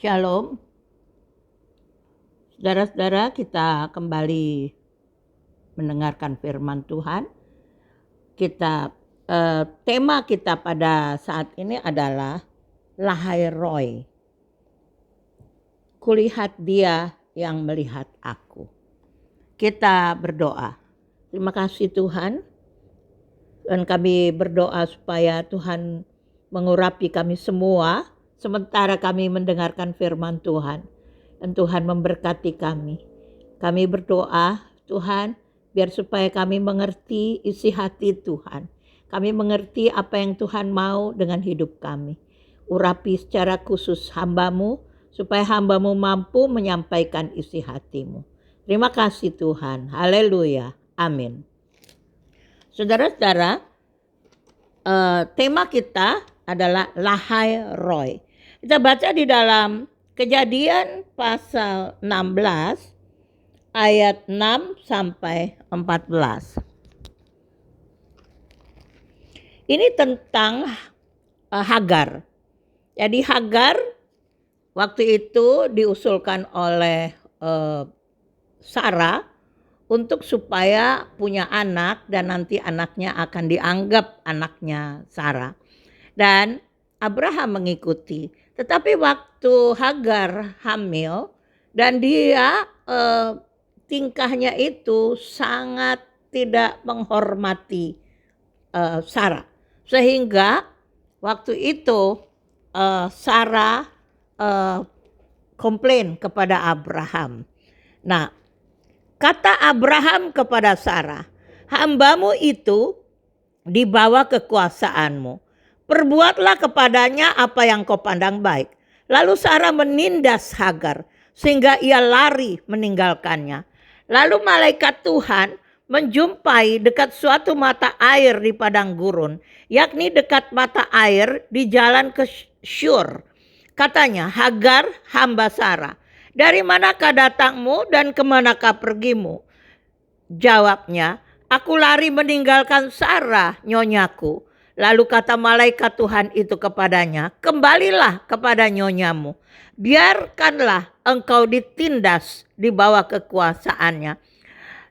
Shalom, saudara-saudara, kita kembali mendengarkan firman Tuhan. Tema kita pada saat ini adalah Lahai Roy. Kulihat Dia yang melihat aku. Kita berdoa. Terima kasih Tuhan. Dan kami berdoa supaya Tuhan mengurapi kami semua sementara kami mendengarkan firman Tuhan. Dan Tuhan memberkati kami. Kami berdoa, Tuhan, biar supaya kami mengerti isi hati Tuhan. Kami mengerti apa yang Tuhan mau dengan hidup kami. Urapi secara khusus hamba-Mu, supaya hamba-Mu mampu menyampaikan isi hati-Mu. Terima kasih Tuhan. Haleluya. Amin. Saudara-saudara, tema kita adalah Lahai Roy. Kita baca di dalam Kejadian pasal 16 ayat 6 sampai 14. Ini tentang Hagar. Jadi Hagar waktu itu diusulkan oleh Sarah untuk supaya punya anak dan nanti anaknya akan dianggap anaknya Sarah. Dan Abraham mengikuti. Tetapi waktu Hagar hamil dan dia tingkahnya itu sangat tidak menghormati Sarah. Sehingga waktu itu Sarah komplain kepada Abraham. Nah, kata Abraham kepada Sarah, "Hamba-Mu itu di bawah kekuasaanmu. Perbuatlah kepadanya apa yang kau pandang baik." Lalu Sarah menindas Hagar sehingga ia lari meninggalkannya. Lalu malaikat Tuhan menjumpai dekat suatu mata air di padang gurun, yakni dekat mata air di jalan ke Syur. Katanya, "Hagar, hamba Sarah, dari manakah datangmu dan kemanakah pergimu?" Jawabnya, "Aku lari meninggalkan Sarah, nyonyaku." Lalu kata malaikat Tuhan itu kepadanya, "Kembalilah kepada nyonyamu. Biarkanlah engkau ditindas di bawah kekuasaannya."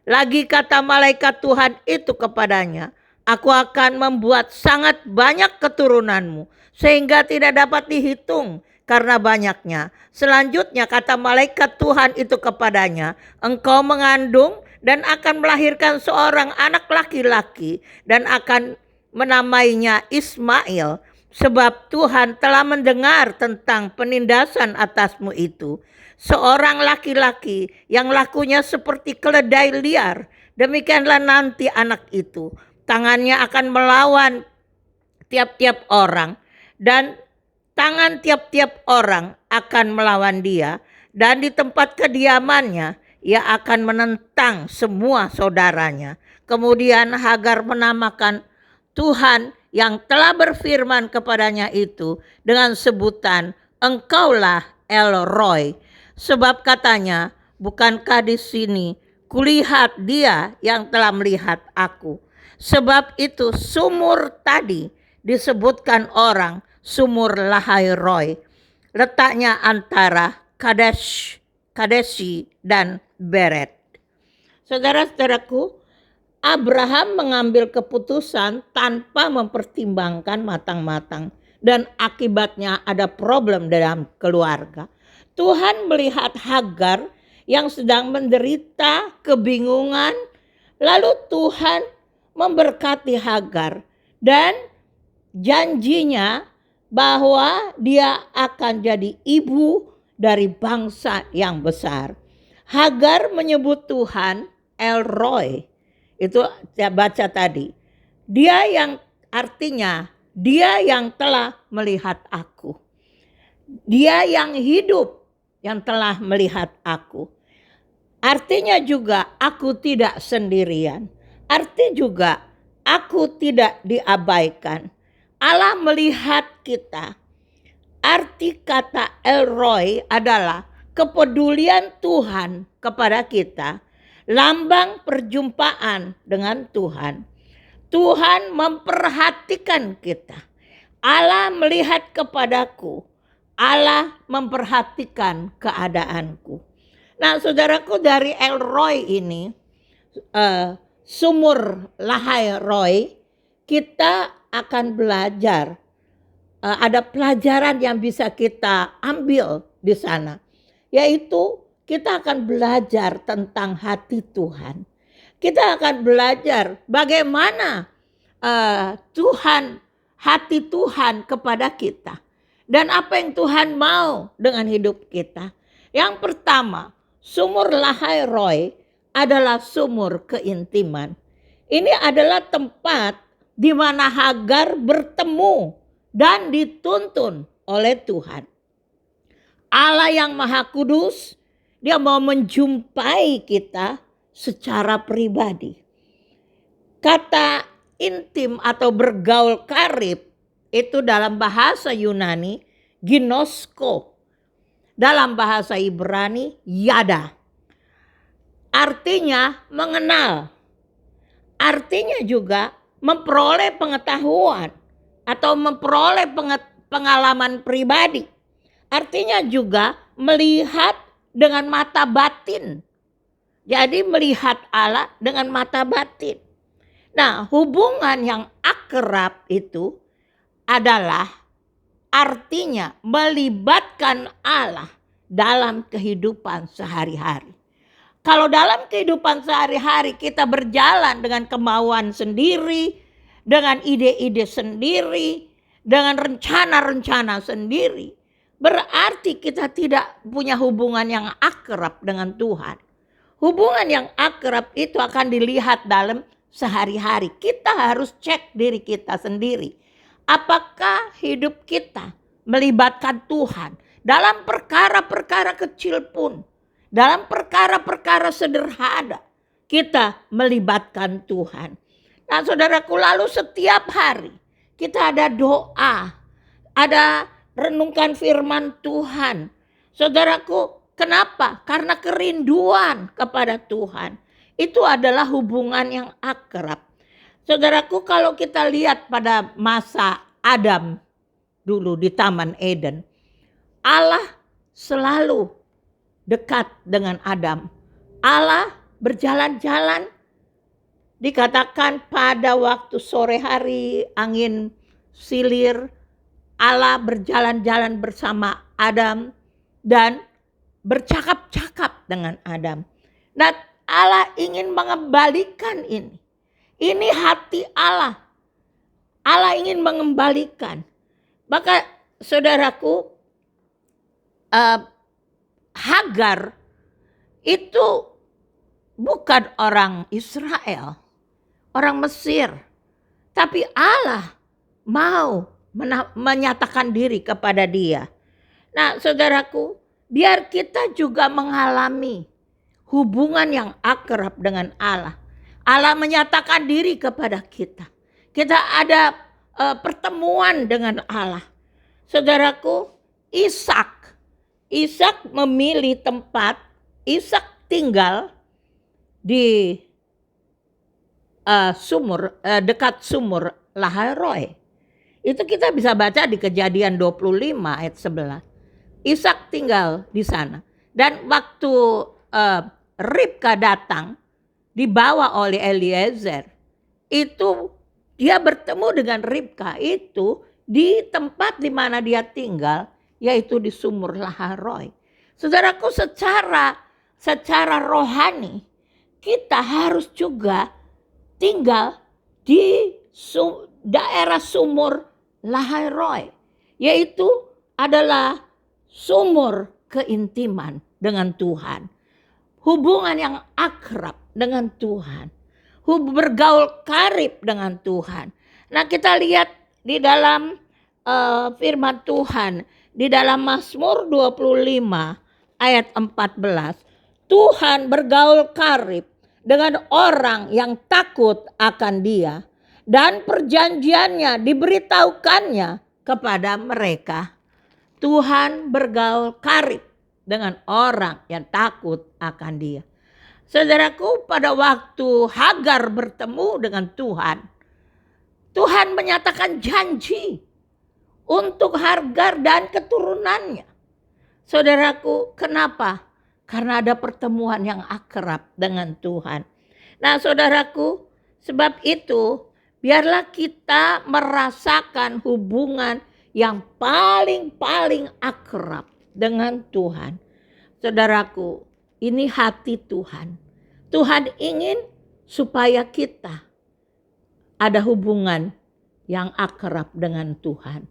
Lagi kata malaikat Tuhan itu kepadanya, "Aku akan membuat sangat banyak keturunanmu, sehingga tidak dapat dihitung karena banyaknya." Selanjutnya kata malaikat Tuhan itu kepadanya, "Engkau mengandung dan akan melahirkan seorang anak laki-laki dan akan menamainya Ismail, sebab Tuhan telah mendengar tentang penindasan atasmu itu. Seorang laki-laki yang lakunya seperti keledai liar, demikianlah nanti anak itu. Tangannya akan melawan tiap-tiap orang dan tangan tiap-tiap orang akan melawan dia, dan di tempat kediamannya ia akan menentang semua saudaranya." Kemudian Hagar menamakan Tuhan yang telah berfirman kepadanya itu dengan sebutan, "Engkaulah El Roy." Sebab katanya, "Bukankah di sini kulihat Dia yang telah melihat aku?" Sebab itu sumur tadi disebutkan orang sumur Lahai Roy. Letaknya antara Kadeshi dan Beret. Saudara-saudaraku, Abraham mengambil keputusan tanpa mempertimbangkan matang-matang, dan akibatnya ada problem dalam keluarga. Tuhan melihat Hagar yang sedang menderita kebingungan, lalu Tuhan memberkati Hagar dan janjinya bahwa dia akan jadi ibu dari bangsa yang besar. Hagar menyebut Tuhan El Roy. Itu saya baca tadi. Dia yang artinya Dia yang telah melihat aku. Dia yang hidup yang telah melihat aku. Artinya juga aku tidak sendirian. Arti juga aku tidak diabaikan. Allah melihat kita. Arti kata El Roy adalah kepedulian Tuhan kepada kita. Lambang perjumpaan dengan Tuhan. Tuhan memperhatikan kita. Allah melihat kepadaku. Allah memperhatikan keadaanku. Nah, saudaraku, dari El Roi ini, sumur Lahai Roi, kita akan belajar. Ada pelajaran yang bisa kita ambil di sana, yaitu kita akan belajar tentang hati Tuhan. Kita akan belajar bagaimana Tuhan, hati Tuhan kepada kita, dan apa yang Tuhan mau dengan hidup kita. Yang pertama, sumur Lahai Roi adalah sumur keintiman. Ini adalah tempat di mana Hagar bertemu dan dituntun oleh Tuhan. Allah yang Maha Kudus, Dia mau menjumpai kita secara pribadi. Kata intim atau bergaul karib itu dalam bahasa Yunani ginosko. Dalam bahasa Ibrani yada. Artinya mengenal. Artinya juga memperoleh pengetahuan atau memperoleh pengalaman pribadi. Artinya juga melihat dengan mata batin. Jadi melihat Allah dengan mata batin. Nah, hubungan yang akrab itu adalah artinya melibatkan Allah dalam kehidupan sehari-hari. Kalau dalam kehidupan sehari-hari kita berjalan dengan kemauan sendiri, dengan ide-ide sendiri, dengan rencana-rencana sendiri, berarti kita tidak punya hubungan yang akrab dengan Tuhan. Hubungan yang akrab itu akan dilihat dalam sehari-hari. Kita harus cek diri kita sendiri. Apakah hidup kita melibatkan Tuhan dalam perkara-perkara kecil pun, dalam perkara-perkara sederhana kita melibatkan Tuhan. Nah, saudaraku, lalu setiap hari kita ada doa, ada renungkan firman Tuhan. Saudaraku, kenapa? Karena kerinduan kepada Tuhan. Itu adalah hubungan yang akrab. Saudaraku, kalau kita lihat pada masa Adam dulu di Taman Eden, Allah selalu dekat dengan Adam. Allah berjalan-jalan, dikatakan pada waktu sore hari angin silir, Allah berjalan-jalan bersama Adam dan bercakap-cakap dengan Adam. Nah, Allah ingin mengembalikan ini. Ini hati Allah. Allah ingin mengembalikan. Maka saudaraku, Hagar itu bukan orang Israel, orang Mesir. Tapi Allah mau menyatakan diri kepada dia. Nah, saudaraku, biar kita juga mengalami hubungan yang akrab dengan Allah. Allah menyatakan diri kepada kita. Kita ada pertemuan dengan Allah. Saudaraku, Ishak memilih tempat. Ishak tinggal di dekat sumur Lahai Roi. Itu kita bisa baca di Kejadian 25 ayat 11. Ishak tinggal di sana. Dan waktu Ribka datang, dibawa oleh Eliezer, itu dia bertemu dengan Ribka itu di tempat di mana dia tinggal, yaitu di sumur Lahai Roi. Saudaraku, secara rohani kita harus juga tinggal di daerah sumur Lahai Roi, yaitu adalah sumur keintiman dengan Tuhan. Hubungan yang akrab dengan Tuhan. Bergaul karib dengan Tuhan. Nah, kita lihat di dalam firman Tuhan. Di dalam Mazmur 25 ayat 14. Tuhan bergaul karib dengan orang yang takut akan Dia. Dan perjanjiannya diberitahukannya kepada mereka. Tuhan bergaul karib dengan orang yang takut akan Dia. Saudaraku, pada waktu Hagar bertemu dengan Tuhan, Tuhan menyatakan janji untuk Hagar dan keturunannya. Saudaraku, kenapa? Karena ada pertemuan yang akrab dengan Tuhan. Nah, saudaraku, sebab itu biarlah kita merasakan hubungan yang paling akrab dengan Tuhan. Saudaraku, ini hati Tuhan. Tuhan ingin supaya kita ada hubungan yang akrab dengan Tuhan.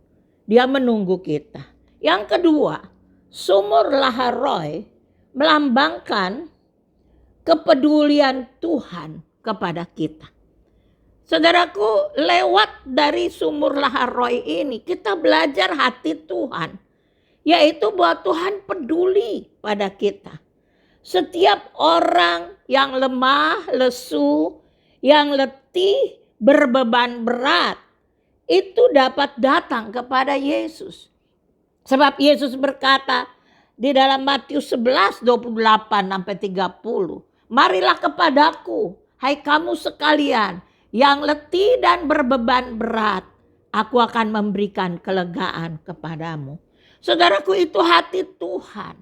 Dia menunggu kita. Yang kedua, sumur Laharoi melambangkan kepedulian Tuhan kepada kita. Saudaraku, lewat dari sumur Laharoi ini kita belajar hati Tuhan. Yaitu bahwa Tuhan peduli pada kita. Setiap orang yang lemah, lesu, yang letih, berbeban berat, itu dapat datang kepada Yesus. Sebab Yesus berkata di dalam Matius 11:28-30, marilah kepadaku, hai kamu sekalian yang letih dan berbeban berat, aku akan memberikan kelegaan kepadamu. Saudaraku, itu hati Tuhan.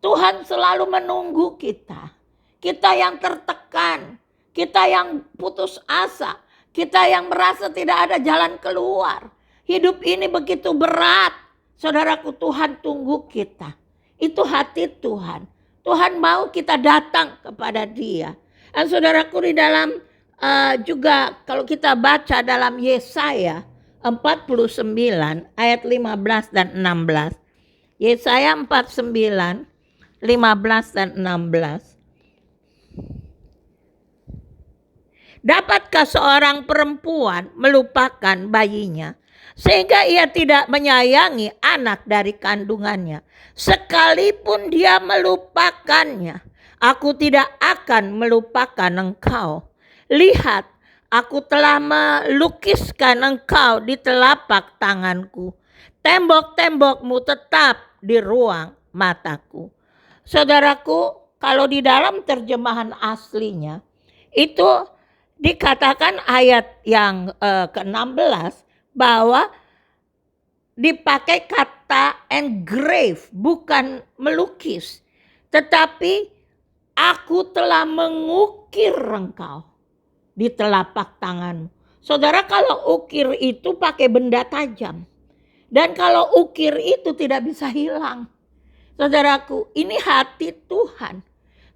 Tuhan selalu menunggu kita. Kita yang tertekan, kita yang putus asa, kita yang merasa tidak ada jalan keluar. Hidup ini begitu berat. Saudaraku, Tuhan tunggu kita. Itu hati Tuhan. Tuhan mau kita datang kepada Dia. Dan saudaraku, di dalam juga kalau kita baca dalam Yesaya 49 ayat 15 dan 16. Yesaya 49, 15 dan 16. Dapatkah seorang perempuan melupakan bayinya sehingga ia tidak menyayangi anak dari kandungannya? Sekalipun dia melupakannya, aku tidak akan melupakan engkau. Lihat, aku telah melukiskan engkau di telapak tanganku. Tembok-tembokmu tetap di ruang mataku. Saudaraku, kalau di dalam terjemahan aslinya itu dikatakan ayat yang ke-16 bahwa dipakai kata engrave, bukan melukis. Tetapi aku telah mengukir engkau di telapak tanganmu. Saudara, kalau ukir itu pakai benda tajam. Dan kalau ukir itu tidak bisa hilang. Saudaraku, ini hati Tuhan.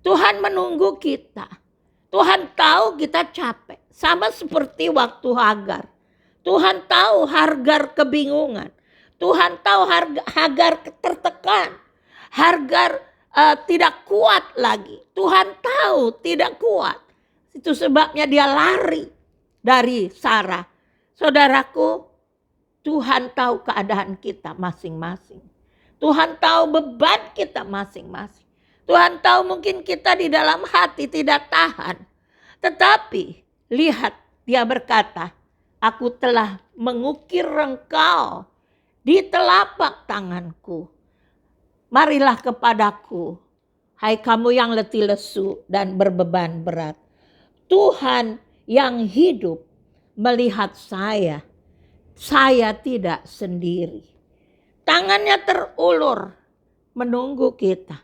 Tuhan menunggu kita. Tuhan tahu kita capek. Sama seperti waktu Hagar. Tuhan tahu Hagar kebingungan. Tuhan tahu Hagar tertekan. Hagar tidak kuat lagi. Tuhan tahu tidak kuat. Itu sebabnya dia lari dari Sarah. Saudaraku, Tuhan tahu keadaan kita masing-masing. Tuhan tahu beban kita masing-masing. Tuhan tahu mungkin kita di dalam hati tidak tahan. Tetapi lihat, dia berkata, aku telah mengukir engkau di telapak tanganku. Marilah kepadaku, hai kamu yang letih lesu dan berbeban berat. Tuhan yang hidup melihat saya tidak sendiri. Tangannya terulur menunggu kita.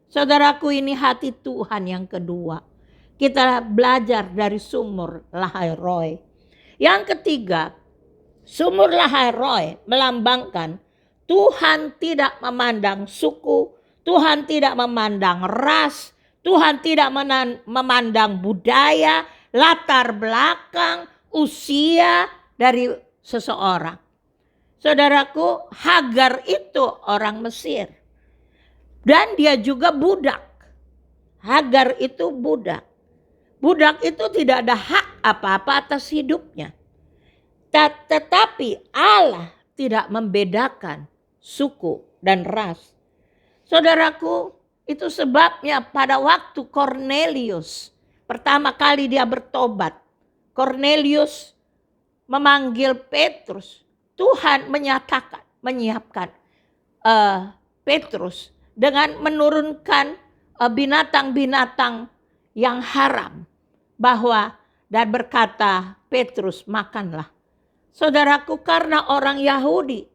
Saudaraku, ini hati Tuhan yang kedua. Kita belajar dari sumur Laharoi. Yang ketiga, sumur Laharoi melambangkan Tuhan tidak memandang suku, Tuhan tidak memandang ras, Tuhan tidak memandang budaya, latar belakang, usia dari seseorang. Saudaraku, Hagar itu orang Mesir. Dan dia juga budak. Hagar itu budak. Budak itu tidak ada hak apa-apa atas hidupnya. Tetapi Allah tidak membedakan suku dan ras. Saudaraku, itu sebabnya pada waktu Cornelius pertama kali dia bertobat, Cornelius memanggil Petrus. Tuhan menyiapkan Petrus dengan menurunkan binatang-binatang yang haram, dan berkata, Petrus, makanlah. Saudaraku, karena orang Yahudi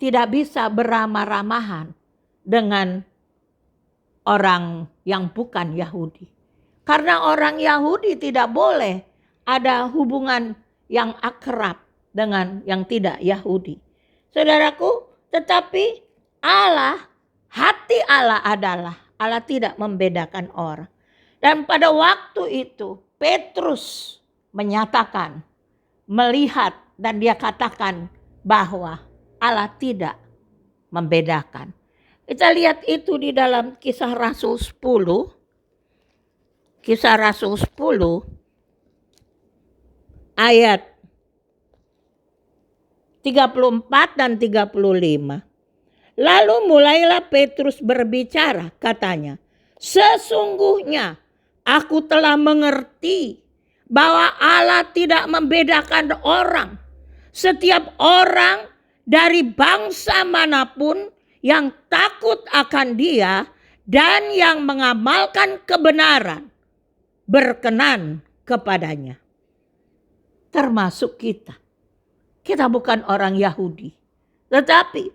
tidak bisa beramah-ramahan dengan orang yang bukan Yahudi. Karena orang Yahudi tidak boleh ada hubungan yang akrab dengan yang tidak Yahudi. Saudaraku, tetapi Allah, hati Allah adalah Allah tidak membedakan orang. Dan pada waktu itu Petrus menyatakan, melihat, dan dia katakan bahwa Allah tidak membedakan. Kita lihat itu di dalam Kisah Rasul 10. Kisah Rasul 10 ayat 34 dan 35. Lalu mulailah Petrus berbicara, katanya, sesungguhnya aku telah mengerti bahwa Allah tidak membedakan orang. Setiap orang dari bangsa manapun yang takut akan Dia dan yang mengamalkan kebenaran berkenan kepadanya. Termasuk kita. Kita bukan orang Yahudi. Tetapi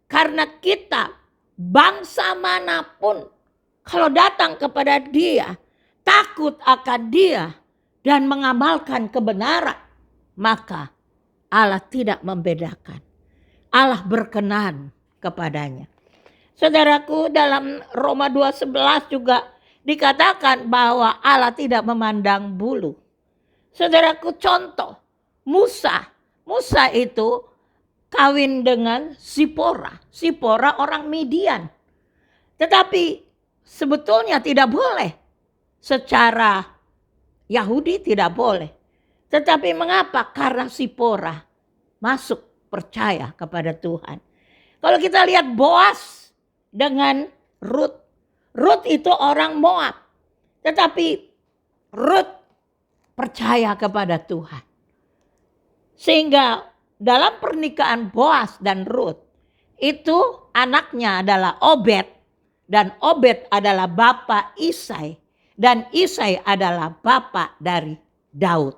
karena kita bangsa manapun, kalau datang kepada Dia, takut akan Dia dan mengamalkan kebenaran, maka Allah tidak membedakan. Allah berkenan kepadanya. Saudaraku, dalam Roma 2:11 juga dikatakan bahwa Allah tidak memandang bulu. Saudaraku, contoh Musa. Musa itu kawin dengan Zipora. Zipora orang Midian. Tetapi sebetulnya tidak boleh. Secara Yahudi tidak boleh. Tetapi mengapa? Karena Zipora masuk percaya kepada Tuhan. Kalau kita lihat Boas dengan Rut. Rut itu orang Moab. Tetapi Rut percaya kepada Tuhan. Sehingga dalam pernikahan Boas dan Rut, itu anaknya adalah Obed. Dan Obed adalah bapak Isai. Dan Isai adalah bapak dari Daud.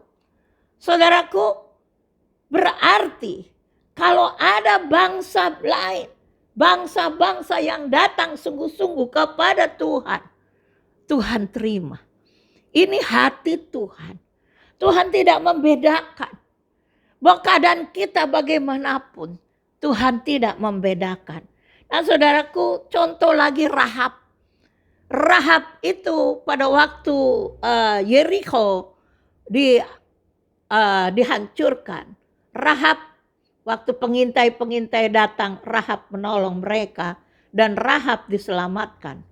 Saudaraku, berarti kalau ada bangsa lain, bangsa-bangsa yang datang sungguh-sungguh kepada Tuhan, Tuhan terima. Ini hati Tuhan. Tuhan tidak membedakan. Bahwa keadaan kita bagaimanapun, Tuhan tidak membedakan. Nah saudaraku, contoh lagi Rahab. Rahab itu pada waktu Yeriko dihancurkan. Rahab, waktu pengintai-pengintai datang, Rahab menolong mereka dan Rahab diselamatkan.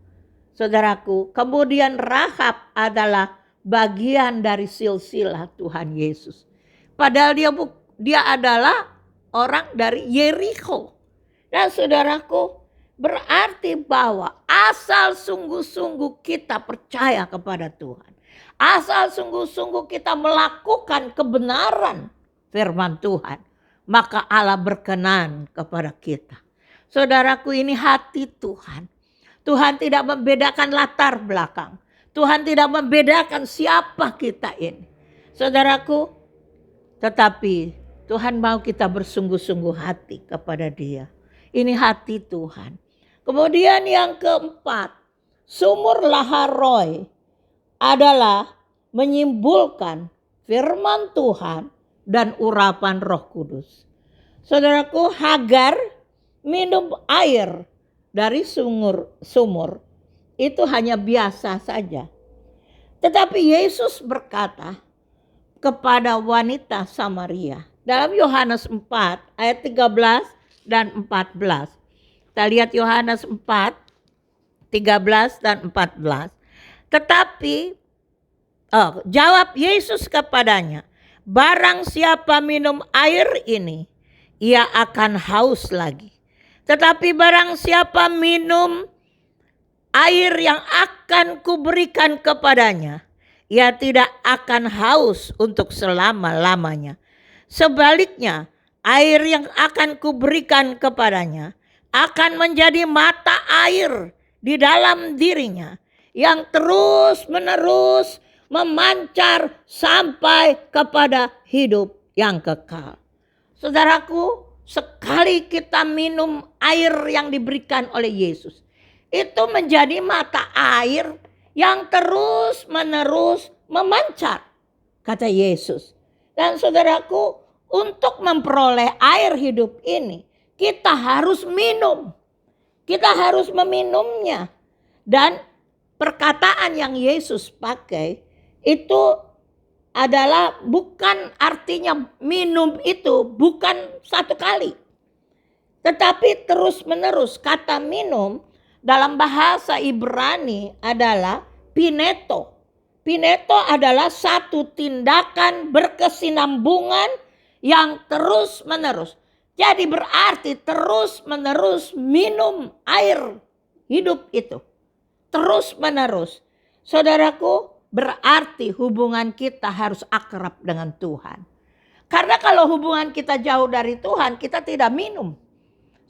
Saudaraku, kemudian Rahab adalah bagian dari silsilah Tuhan Yesus. Padahal dia adalah orang dari Yeriko. Dan saudaraku, berarti bahwa asal sungguh-sungguh kita percaya kepada Tuhan. Asal sungguh-sungguh kita melakukan kebenaran firman Tuhan, maka Allah berkenan kepada kita. Saudaraku, ini hati Tuhan. Tuhan tidak membedakan latar belakang. Tuhan tidak membedakan siapa kita ini. Saudaraku, tetapi Tuhan mau kita bersungguh-sungguh hati kepada Dia. Ini hati Tuhan. Kemudian yang keempat, sumur Laharoi adalah menyimpulkan firman Tuhan dan urapan Roh Kudus. Saudaraku, Hagar minum air dari sumur itu hanya biasa saja. Tetapi Yesus berkata kepada wanita Samaria dalam Yohanes 4 ayat 13 dan 14. Kita lihat Yohanes 4, 13 dan 14. Tetapi jawab Yesus kepadanya, barang siapa minum air ini, ia akan haus lagi. Tetapi barang siapa minum air yang akan kuberikan kepadanya, ia tidak akan haus untuk selama-lamanya. Sebaliknya, air yang akan kuberikan kepadanya akan menjadi mata air di dalam dirinya yang terus-menerus memancar sampai kepada hidup yang kekal. Saudaraku, sekali kita minum air yang diberikan oleh Yesus, itu menjadi mata air yang terus menerus memancar, kata Yesus. Dan saudaraku, untuk memperoleh air hidup ini, kita harus minum. Kita harus meminumnya. Dan perkataan yang Yesus pakai itu adalah bukan artinya minum itu bukan satu kali, tetapi terus menerus. Kata minum dalam bahasa Ibrani adalah pineto. Pineto adalah satu tindakan berkesinambungan yang terus menerus. Jadi berarti terus menerus minum air hidup itu. Terus menerus. Saudaraku, berarti hubungan kita harus akrab dengan Tuhan. Karena kalau hubungan kita jauh dari Tuhan, kita tidak minum.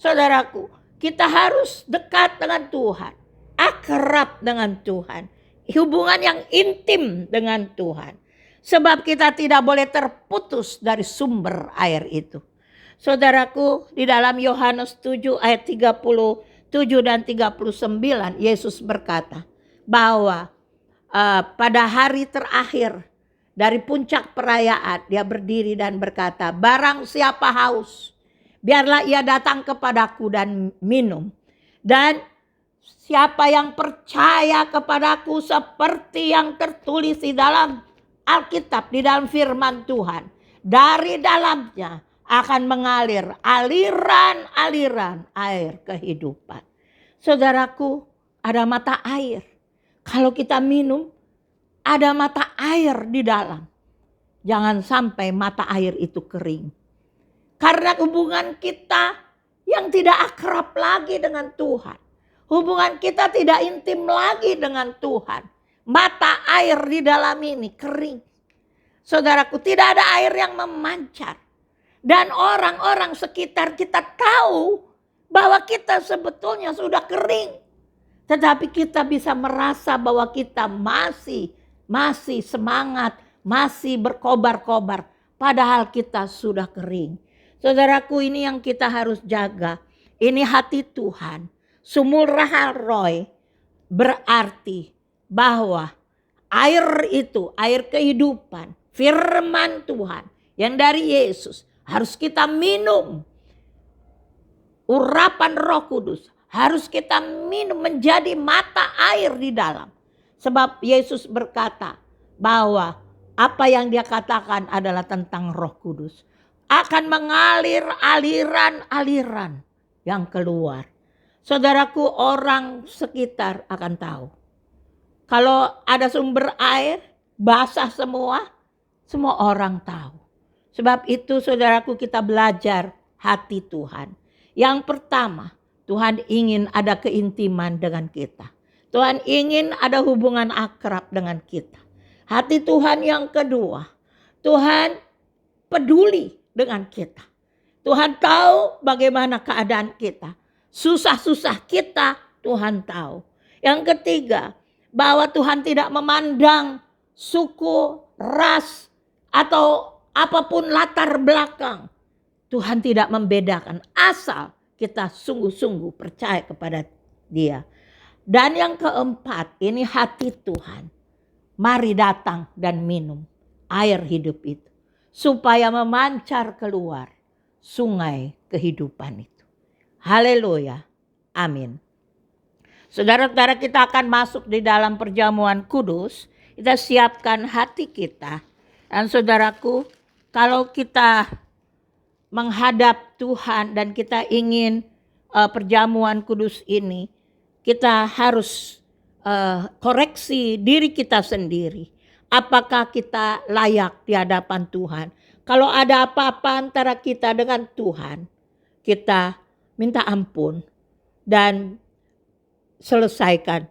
Saudaraku, kita harus dekat dengan Tuhan. Akrab dengan Tuhan. Hubungan yang intim dengan Tuhan. Sebab kita tidak boleh terputus dari sumber air itu. Saudaraku, di dalam Yohanes 7 ayat 37 dan 39, Yesus berkata bahwa pada hari terakhir dari puncak perayaan, dia berdiri dan berkata, barang siapa haus, biarlah ia datang kepadaku dan minum. Dan siapa yang percaya kepadaku seperti yang tertulis di dalam Alkitab, di dalam firman Tuhan, dari dalamnya akan mengalir aliran-aliran air kehidupan. Saudaraku, ada mata air. Kalau kita minum, ada mata air di dalam. Jangan sampai mata air itu kering. Karena hubungan kita yang tidak akrab lagi dengan Tuhan. Hubungan kita tidak intim lagi dengan Tuhan. Mata air di dalam ini kering. Saudaraku, tidak ada air yang memancar. Dan orang-orang sekitar kita tahu bahwa kita sebetulnya sudah kering. Tetapi kita bisa merasa bahwa kita masih semangat, masih berkobar-kobar. Padahal kita sudah kering. Saudaraku, ini yang kita harus jaga. Ini hati Tuhan. Sumul rahal roy berarti bahwa air itu, air kehidupan, firman Tuhan yang dari Yesus harus kita minum. Urapan Roh Kudus harus kita minum menjadi mata air di dalam. Sebab Yesus berkata bahwa apa yang dia katakan adalah tentang Roh Kudus. Akan mengalir aliran-aliran yang keluar. Saudaraku, orang sekitar akan tahu. Kalau ada sumber air basah semua orang tahu. Sebab itu saudaraku, kita belajar hati Tuhan. Yang pertama, Tuhan ingin ada keintiman dengan kita. Tuhan ingin ada hubungan akrab dengan kita. Hati Tuhan yang kedua, Tuhan peduli dengan kita. Tuhan tahu bagaimana keadaan kita. Susah-susah kita Tuhan tahu. Yang ketiga, bahwa Tuhan tidak memandang suku, ras, atau apapun latar belakang. Tuhan tidak membedakan, asal kita sungguh-sungguh percaya kepada Dia. Dan yang keempat, ini hati Tuhan. Mari datang dan minum air hidup itu, supaya memancar keluar sungai kehidupan itu. Haleluya. Amin. Saudara-saudara, kita akan masuk di dalam perjamuan kudus. Kita siapkan hati kita. Dan saudaraku, kalau kita menghadap Tuhan dan kita ingin perjamuan kudus ini, kita harus koreksi diri kita sendiri. Apakah kita layak di hadapan Tuhan? Kalau ada apa-apa antara kita dengan Tuhan, kita minta ampun dan selesaikan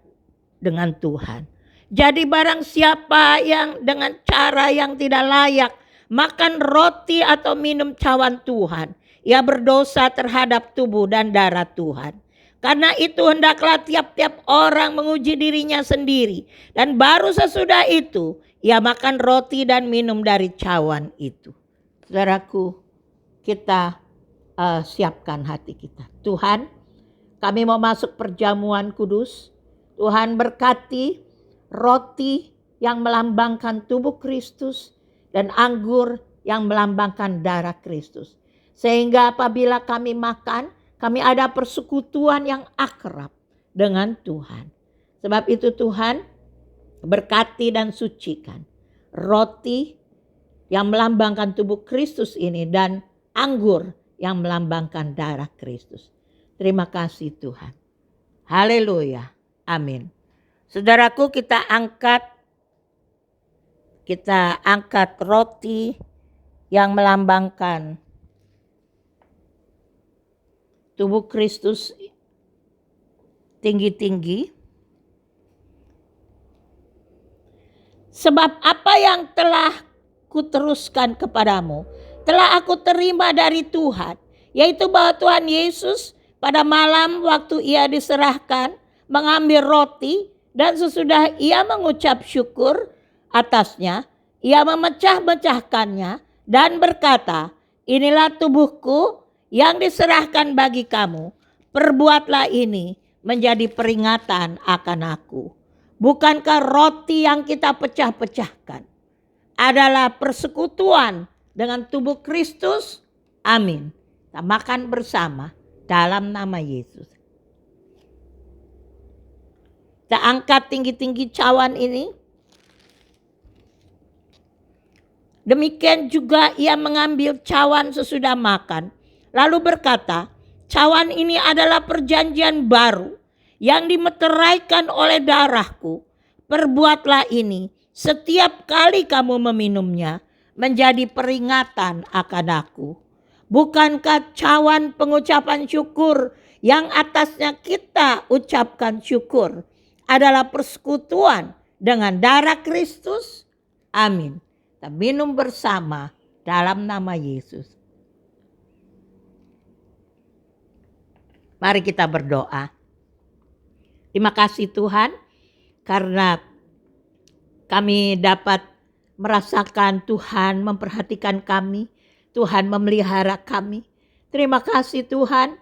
dengan Tuhan. Jadi barang siapa yang dengan cara yang tidak layak makan roti atau minum cawan Tuhan, ia berdosa terhadap tubuh dan darah Tuhan. Karena itu hendaklah tiap-tiap orang menguji dirinya sendiri. Dan baru sesudah itu ia makan roti dan minum dari cawan itu. Saudaraku, kita siapkan hati kita. Tuhan, kami mau masuk perjamuan kudus. Tuhan berkati roti yang melambangkan tubuh Kristus dan anggur yang melambangkan darah Kristus. Sehingga apabila kami makan, kami ada persekutuan yang akrab dengan Tuhan. Sebab itu Tuhan, berkati dan sucikan roti yang melambangkan tubuh Kristus ini dan anggur yang melambangkan darah Kristus. Terima kasih Tuhan. Haleluya. Amin. Saudaraku, kita angkat roti yang melambangkan tubuh Kristus tinggi-tinggi. Sebab apa yang telah kuteruskan kepadamu telah aku terima dari Tuhan, yaitu bahwa Tuhan Yesus pada malam waktu ia diserahkan mengambil roti, dan sesudah ia mengucap syukur atasnya, ia memecah-mecahkannya dan berkata, inilah tubuhku yang diserahkan bagi kamu, perbuatlah ini menjadi peringatan akan aku. Bukankah roti yang kita pecah-pecahkan adalah persekutuan dengan tubuh Kristus? Amin. Kita makan bersama dalam nama Yesus. Kita angkat tinggi-tinggi cawan ini. Demikian juga ia mengambil cawan sesudah makan, lalu berkata, cawan ini adalah perjanjian baru yang dimeteraikan oleh darahku. Perbuatlah ini setiap kali kamu meminumnya menjadi peringatan akan aku. Bukankah cawan pengucapan syukur yang atasnya kita ucapkan syukur adalah persekutuan dengan darah Kristus? Amin. Kita minum bersama dalam nama Yesus. Mari kita berdoa. Terima kasih Tuhan karena kami dapat merasakan Tuhan memperhatikan kami, Tuhan memelihara kami. Terima kasih Tuhan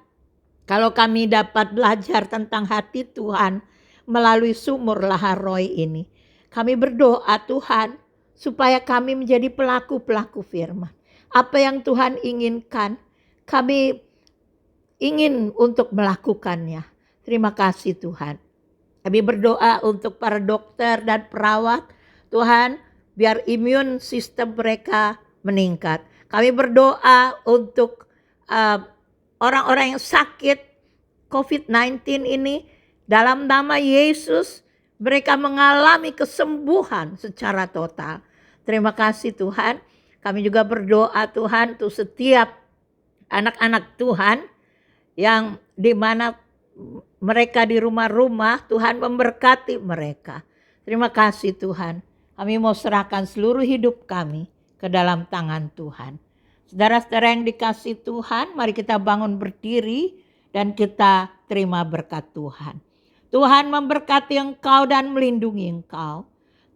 kalau kami dapat belajar tentang hati Tuhan melalui sumur Laharoi ini. Kami berdoa Tuhan supaya kami menjadi pelaku-pelaku firman. Apa yang Tuhan inginkan, kami ingin untuk melakukannya. Terima kasih Tuhan. Kami berdoa untuk para dokter dan perawat. Tuhan, biar imun sistem mereka meningkat. Kami berdoa untuk orang-orang yang sakit COVID-19 ini. Dalam nama Yesus, mereka mengalami kesembuhan secara total. Terima kasih Tuhan. Kami juga berdoa Tuhan untuk setiap anak-anak Tuhan yang di mana mereka di rumah-rumah, Tuhan memberkati mereka. Terima kasih Tuhan. Kami mau serahkan seluruh hidup kami ke dalam tangan Tuhan. Saudara-saudara yang dikasih Tuhan, mari kita bangun berdiri dan kita terima berkat Tuhan. Tuhan memberkati engkau dan melindungi engkau.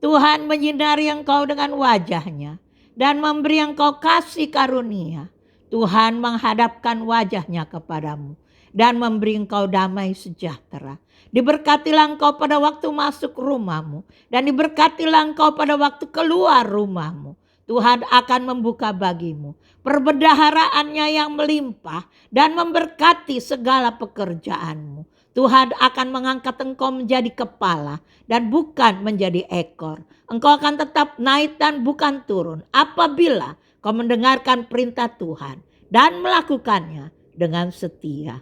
Tuhan menyinari engkau dengan wajahnya dan memberi engkau kasih karunia. Tuhan menghadapkan wajahnya kepadamu dan memberi engkau damai sejahtera. Diberkatilah engkau pada waktu masuk rumahmu dan diberkatilah engkau pada waktu keluar rumahmu. Tuhan akan membuka bagimu perbendaharaannya yang melimpah dan memberkati segala pekerjaanmu. Tuhan akan mengangkat engkau menjadi kepala dan bukan menjadi ekor. Engkau akan tetap naik dan bukan turun apabila kau mendengarkan perintah Tuhan dan melakukannya dengan setia.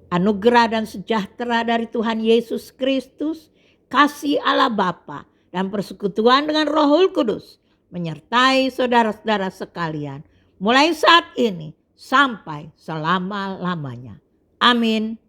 Anugerah dan sejahtera dari Tuhan Yesus Kristus, kasih Allah Bapa dan persekutuan dengan Roh Kudus menyertai saudara-saudara sekalian mulai saat ini sampai selama-lamanya. Amin.